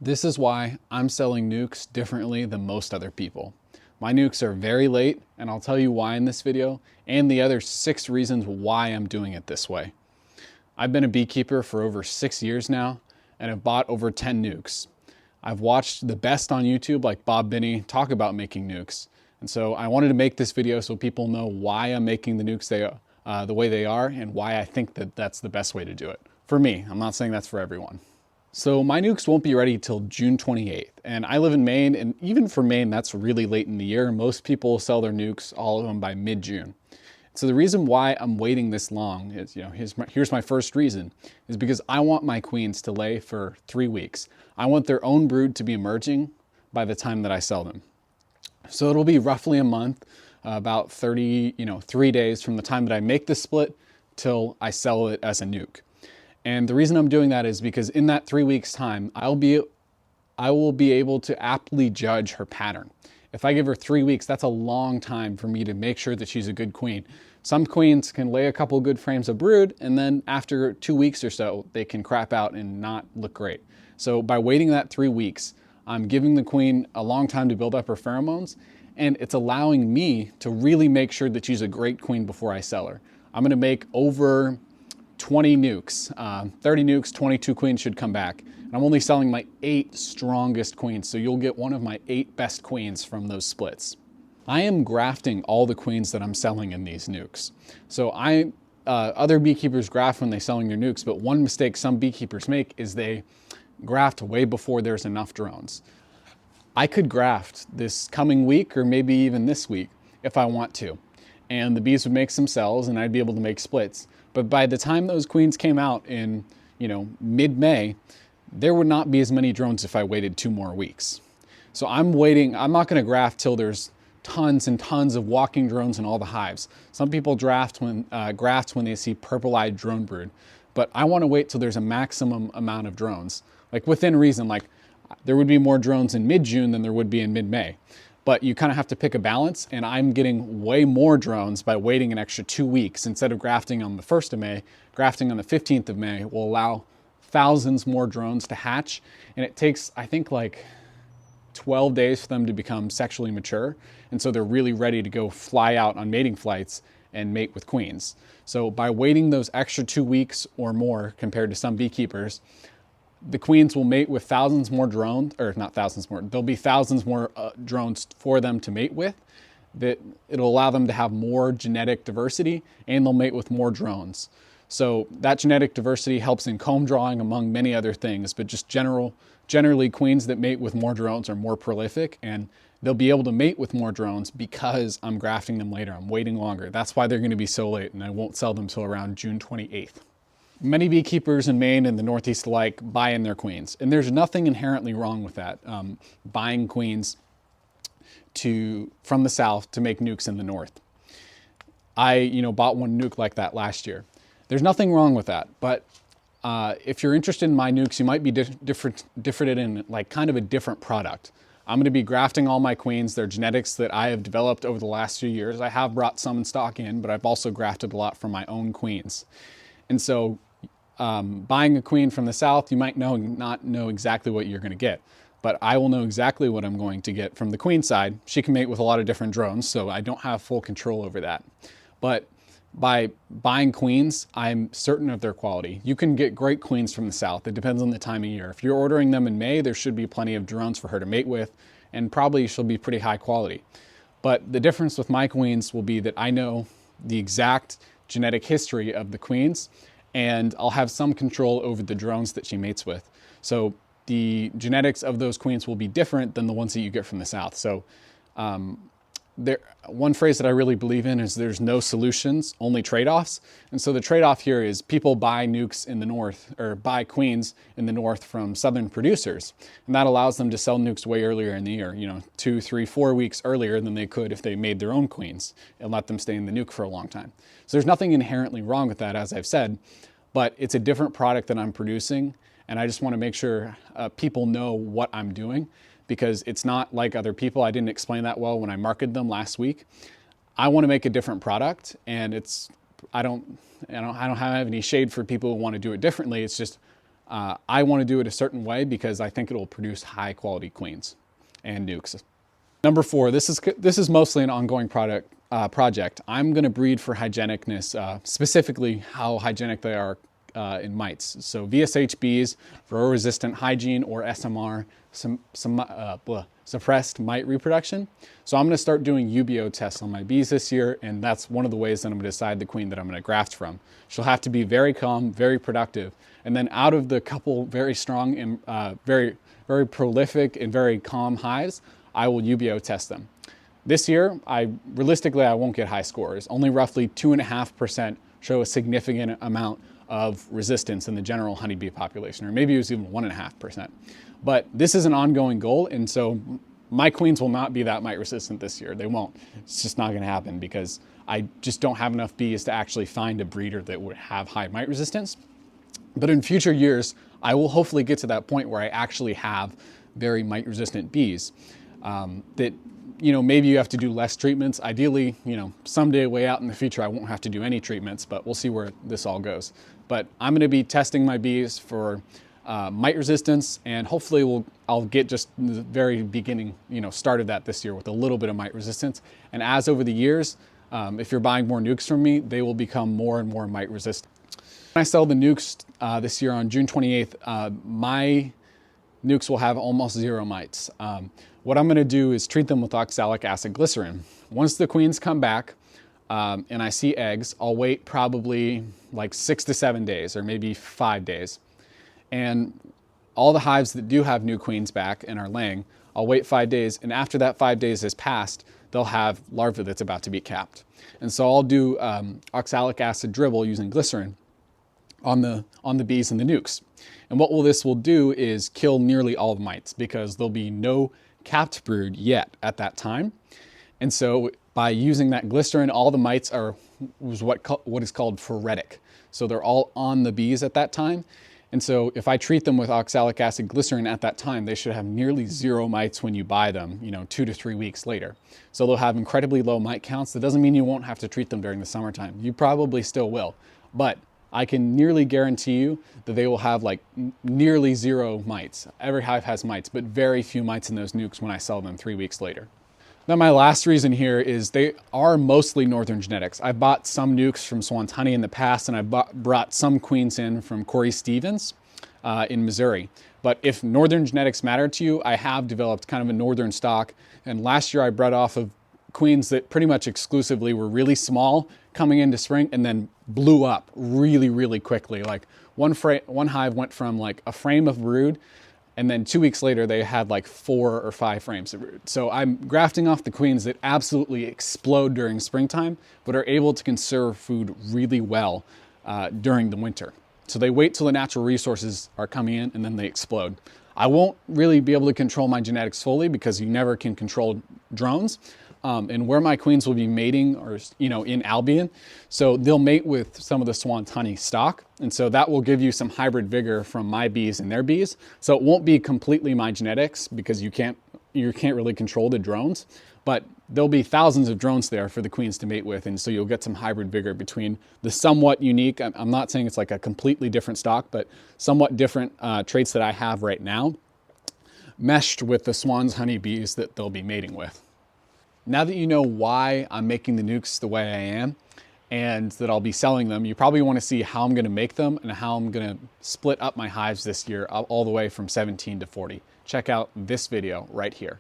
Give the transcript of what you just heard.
This is why I'm selling nukes differently than most other people. My nukes are very late, and I'll tell you why in this video, and the other 6 reasons why I'm doing it this way. I've been a beekeeper for over 6 years now, and have bought over 10 nukes. I've watched the best on YouTube, like Bob Binney, talk about making nukes. And so I wanted to make this video so people know why I'm making the nukes the way they are, and why I think that that's the best way to do it. For me, I'm not saying that's for everyone. So my nukes won't be ready till June 28th, and I live in Maine, and even for Maine, that's really late in the year. Most people sell their nukes, all of them, by mid-June. So the reason why I'm waiting this long is, here's my first reason, is because I want my queens to lay for 3 weeks. I want their own brood to be emerging by the time that I sell them. So it'll be roughly a month, about 3 days from the time that I make the split till I sell it as a nuke. And the reason I'm doing that is because in that 3 weeks time, I will be able to aptly judge her pattern. If I give her 3 weeks, that's a long time for me to make sure that she's a good queen. Some queens can lay a couple good frames of brood, and then after 2 weeks or so, they can crap out and not look great. So by waiting that 3 weeks, I'm giving the queen a long time to build up her pheromones, and it's allowing me to really make sure that she's a great queen before I sell her. I'm gonna make over 20 nukes, 30 nukes, 22 queens should come back. And I'm only selling my 8 strongest queens, so you'll get one of my 8 best queens from those splits. I am grafting all the queens that I'm selling in these nukes. So other beekeepers graft when they're selling their nukes, but one mistake some beekeepers make is they graft way before there's enough drones. I could graft this coming week or maybe even this week if I want to. And the bees would make some cells and I'd be able to make splits. But by the time those queens came out in, mid-May, there would not be as many drones if I waited 2 more weeks. So I'm waiting. I'm not going to graft till there's tons and tons of walking drones in all the hives. Some people graft when they see purple-eyed drone brood, but I want to wait till there's a maximum amount of drones, like within reason. Like there would be more drones in mid-June than there would be in mid-May. But you kind of have to pick a balance, and I'm getting way more drones by waiting an extra 2 weeks. Instead of grafting on the 1st of May, grafting on the 15th of May will allow thousands more drones to hatch. And it takes, I think, like 12 days for them to become sexually mature. And so they're really ready to go fly out on mating flights and mate with queens. So by waiting those extra 2 weeks or more compared to some beekeepers, the queens will mate with thousands more drones, or not thousands more, there'll be thousands more drones for them to mate with. That it'll allow them to have more genetic diversity, and they'll mate with more drones. So that genetic diversity helps in comb drawing, among many other things, but just generally queens that mate with more drones are more prolific, and they'll be able to mate with more drones because I'm grafting them later. I'm waiting longer. That's why they're going to be so late, and I won't sell them till around June 28th. Many beekeepers in Maine and the Northeast alike buy in their queens, and there's nothing inherently wrong with that. Buying queens from the South to make nukes in the North. I bought one nuke like that last year. There's nothing wrong with that, but if you're interested in my nukes, you might be different in like kind of a different product. I'm going to be grafting all my queens. They're genetics that I have developed over the last few years. I have brought some in stock in, but I've also grafted a lot from my own queens. And so buying a queen from the South, you might not know exactly what you're going to get, but I will know exactly what I'm going to get from the queen side. She can mate with a lot of different drones, so I don't have full control over that. But by buying queens, I'm certain of their quality. You can get great queens from the South. It depends on the time of year. If you're ordering them in May, there should be plenty of drones for her to mate with, and probably she'll be pretty high quality. But the difference with my queens will be that I know the exact genetic history of the queens, and I'll have some control over the drones that she mates with. So the genetics of those queens will be different than the ones that you get from the South. So one phrase that I really believe in is there's no solutions, only trade-offs. And so the trade-off here is people buy nukes in the North, or buy queens in the North from Southern producers. And that allows them to sell nukes way earlier in the year, 2, 3, 4 weeks earlier than they could if they made their own queens and let them stay in the nuke for a long time. So there's nothing inherently wrong with that, as I've said, but it's a different product that I'm producing. And I just want to make sure people know what I'm doing, because it's not like other people. I didn't explain that well when I marketed them last week. I want to make a different product, and I don't have any shade for people who want to do it differently. It's just I want to do it a certain way because I think it'll produce high quality queens and nukes. Number 4, this is mostly an ongoing project. I'm going to breed for hygienicness, specifically how hygienic they are in mites. So VSH bees, varroa-resistant hygiene, or SMR, suppressed mite reproduction. So I'm going to start doing UBO tests on my bees this year, and that's one of the ways that I'm going to decide the queen that I'm going to graft from. She'll have to be very calm, very productive, and then out of the couple very strong and very prolific and very calm hives, I will UBO test them. This year, realistically, I won't get high scores. Only roughly 2.5% show a significant amount of resistance in the general honeybee population, or maybe it was even 1.5%. But this is an ongoing goal, and so my queens will not be that mite resistant this year. They won't. It's just not going to happen because I just don't have enough bees to actually find a breeder that would have high mite resistance. But in future years, I will hopefully get to that point where I actually have very mite resistant bees that, you know, maybe you have to do less treatments. Ideally, you know, someday way out in the future, I won't have to do any treatments, but we'll see where this all goes. But I'm going to be testing my bees for mite resistance, and hopefully I'll get just in the very beginning, you know, started that this year with a little bit of mite resistance. And as over the years, if you're buying more nukes from me, they will become more and more mite resistant. When I sell the nukes this year on June 28th, my nukes will have almost 0 mites. What I'm going to do is treat them with oxalic acid glycerin. Once the queens come back and I see eggs, I'll wait probably like 6 to 7 days or maybe 5 days. And all the hives that do have new queens back and are laying, I'll wait 5 days. And after that 5 days has passed, they'll have larvae that's about to be capped. And so I'll do oxalic acid dribble using glycerin on the bees and the nukes. And what this will do is kill nearly all the mites because there'll be no capped brood yet at that time. And so by using that glycerin, all the mites are what is called phoretic. So they're all on the bees at that time. And so if I treat them with oxalic acid glycerin at that time, they should have nearly 0 mites when you buy them, you know, 2 to 3 weeks later. So they'll have incredibly low mite counts. That doesn't mean you won't have to treat them during the summertime. You probably still will, but I can nearly guarantee you that they will have like nearly 0 mites. Every hive has mites, but very few mites in those nukes when I sell them 3 weeks later. Now my last reason here is they are mostly northern genetics. I bought some nukes from Swan's Honey in the past, and I brought some queens in from Corey Stevens in Missouri. But if northern genetics matter to you, I have developed kind of a northern stock. And last year I bred off of queens that pretty much exclusively were really small coming into spring and then blew up really, really quickly. Like one hive went from like a frame of brood, and then 2 weeks later they had like 4 or 5 frames of brood. So I'm grafting off the queens that absolutely explode during springtime, but are able to conserve food really well during the winter. So they wait till the natural resources are coming in and then they explode. I won't really be able to control my genetics fully because you never can control drones. And where my queens will be mating, or, you know, in Albion. So they'll mate with some of the Swan's Honey stock. And so that will give you some hybrid vigor from my bees and their bees. So it won't be completely my genetics because you can't really control the drones, but there'll be thousands of drones there for the queens to mate with. And so you'll get some hybrid vigor between the somewhat unique, I'm not saying it's like a completely different stock, but somewhat different traits that I have right now, meshed with the Swan's Honey bees that they'll be mating with. Now that you know why I'm making the nukes the way I am and that I'll be selling them, you probably want to see how I'm going to make them and how I'm going to split up my hives this year all the way from 17 to 40. Check out this video right here.